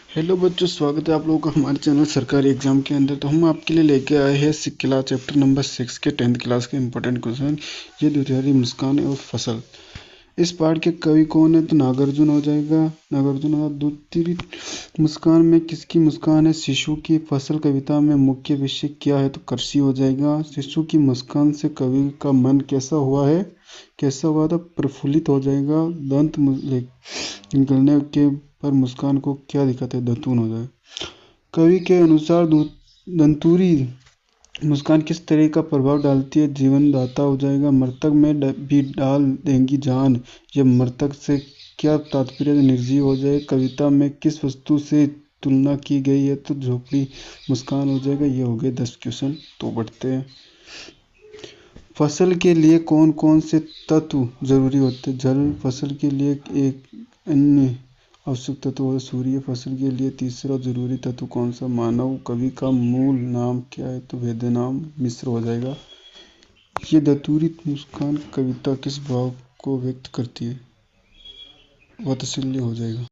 Hello बच्चों, स्वागत है आप लोगों का हमारे चैनल सरकारी एग्जाम के अंदर। तो हम आपके लिए लेके आए हैं क्लास चैप्टर नंबर 6 के 10th क्लास के इंपॉर्टेंट क्वेश्चन। ये द्वितीय मुस्कान और फसल। इस पाठ के कवि कौन है? तो नागार्जुन हो जाएगा। नागार्जुन होगा। द्वितीय मुस्कान में किसकी मुस्कान है? शिशु की। फसल कविता में मुख्य विषय क्या है? तो कृषि हो जाएगा। शिशु की मुस्कान से कवि का मन कैसा हुआ है? कैसा हुआ था? प्रफुल्लित हो जाएगा। दंत निकलने के पर मुस्कान को क्या दिखाते हैं? दंतुन हो जाए। कवि के अनुसार दंतुरी मुस्कान किस तरह का प्रभाव डालती है? जीवनदाता हो जाएगा। मृतक में भी डाल देंगी जान। यह मृतक से क्या तात्पर्य? निर्जीव हो जाए। कविता में किस वस्तु से तुलना की गई है? तो झोपड़ी मुस्कान हो जाएगा। ये हो गए 10 क्वेश्चन। तो बढ़ते हैं। फसल के लिए कौन कौन से तत्व जरूरी होते हैं? जल फसल के लिए एक अन्य आवश्यक तत्व है। सूर्य फसल के लिए तीसरा जरूरी तत्व कौन सा? मानव। कवि का मूल नाम क्या है? तो वेद नाम मिश्र हो जाएगा। ये दतूरी मुस्कान कविता किस भाव को व्यक्त करती है? वात्सल्य हो जाएगा।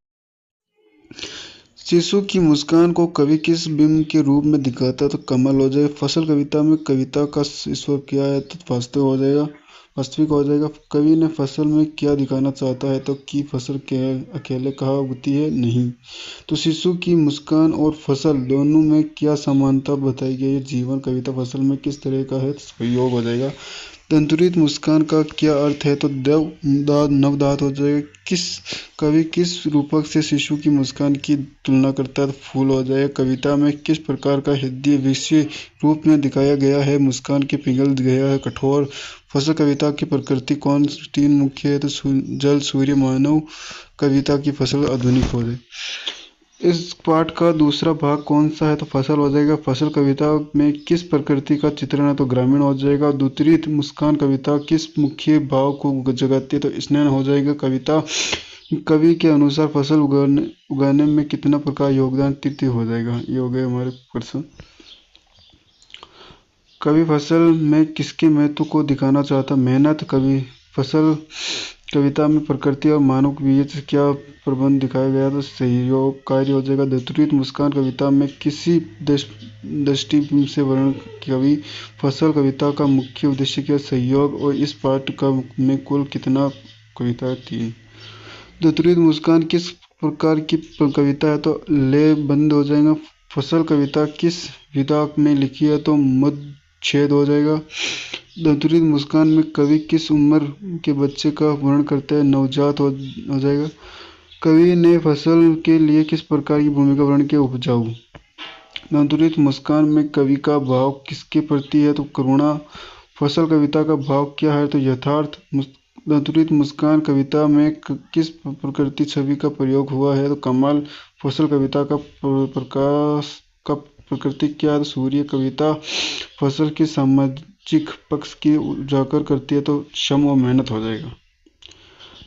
शिशु की मुस्कान को कवि किस बिंब के रूप में दिखाता है? तो कमल हो जाएगा। फसल कविता में कविता का स्वर क्या है? तो वास्तव हो जाएगा। वास्तविक हो जाएगा। कवि ने फसल में क्या दिखाना चाहता है? तो कि फसल के अकेले कहाँ उगती है? नहीं। तो शिशु की मुस्कान और फसल दोनों में क्या समानता बताई गई है? जीवन। कविता फसल में किस तरह का है? सहयोग हो जाएगा। दंतुरित मुस्कान का क्या अर्थ है? तो नवदात हो जाएगा। कवि किस रूपक से शिशु की मुस्कान की तुलना करता है? तो फूल हो जाएगा। कविता में किस प्रकार का हृदय विषय रूप में दिखाया गया है? मुस्कान के पिघल गया है कठोर। फसल कविता की प्रकृति कौन तीन मुख्य है? तो जल, सूर्य, मानव। कविता की फसल आधुनिक हो जाए। इस पाठ का दूसरा भाग कौन सा है? तो फसल हो जाएगा। फसल कविता में किस प्रकृति का चित्रण है? तो ग्रामीण हो जाएगा। द्वितीय मुस्कान कविता किस मुख्य भाव को जगाती है? तो स्नेह हो जाएगा। कविता कवि के अनुसार फसल उगाने में कितना प्रकार योगदान? तृतीय हो जाएगा। ये हो गए हमारे प्रश्न। कवि फसल में किसके महत्व को दिखाना चाहता? मेहनत। कवि फसल कविता में प्रकृति और मानव के बीच क्या प्रबंध दिखाया गया? तो सहयोग कार्य हो जाएगा। द्वितीय मुस्कान कविता में किसी दृष्टि से वर्णन? कवि फसल कविता का मुख्य उद्देश्य क्या? सहयोग। और इस पाठ का में कुल कितना कविताएं? 3। द्वितीय मुस्कान किस प्रकार की कविता है? तो लय बंद हो जाएगा। फसल कविता किस विधा में लिखी है? तो मध्यच्छेद हो जाएगा। द्वितीय मुस्कान में कवि किस उम्र के बच्चे का वर्णन करता है? नवजात हो जाएगा। कवि ने फसल के लिए किस प्रकार की भूमि का वर्णन किया? उपजाऊ। द्वितीय मुस्कान में कवि का भाव किसके प्रति है? तो करुणा। फसल कविता का भाव क्या है? तो यथार्थ। द्वितीय मुस्कान कविता में किस प्रकृति छवि का प्रयोग हुआ है? तो कमल। फसल कविता का प्रकाश का प्रकृति क्या है? तो सूर्य। कविता फसल के सामाजिक पक्ष की उजागर करती है। तो श्रम और मेहनत हो जाएगा।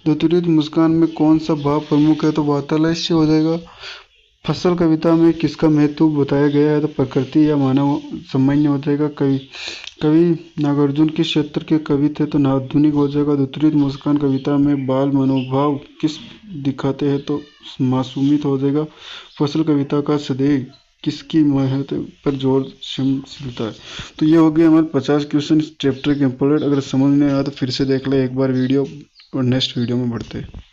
द्वितीय मुस्कान में कौन सा भाव प्रमुख है? तो वात्सल्य हो जाएगा। फसल कविता में किसका महत्व बताया गया है? तो प्रकृति या मानव। सामान्य हो जाएगा। कवि नागार्जुन किस क्षेत्र के कवि थे? तो आधुनिक हो जाएगा। द्वितीय मुस्कान कविता में बाल मनोभाव किस दिखाते हैं? तो मासूमियत हो जाएगा। फसल कविता का सदैव किसकी महत्व पर जोर मिलता है? तो ये हो गए हमारे 50 क्वेश्चन इस चैप्टर के इम्पोर्टेंट। अगर समझ नहीं आया तो फिर से देख ले एक बार वीडियो और नेक्स्ट वीडियो में बढ़ते हैं।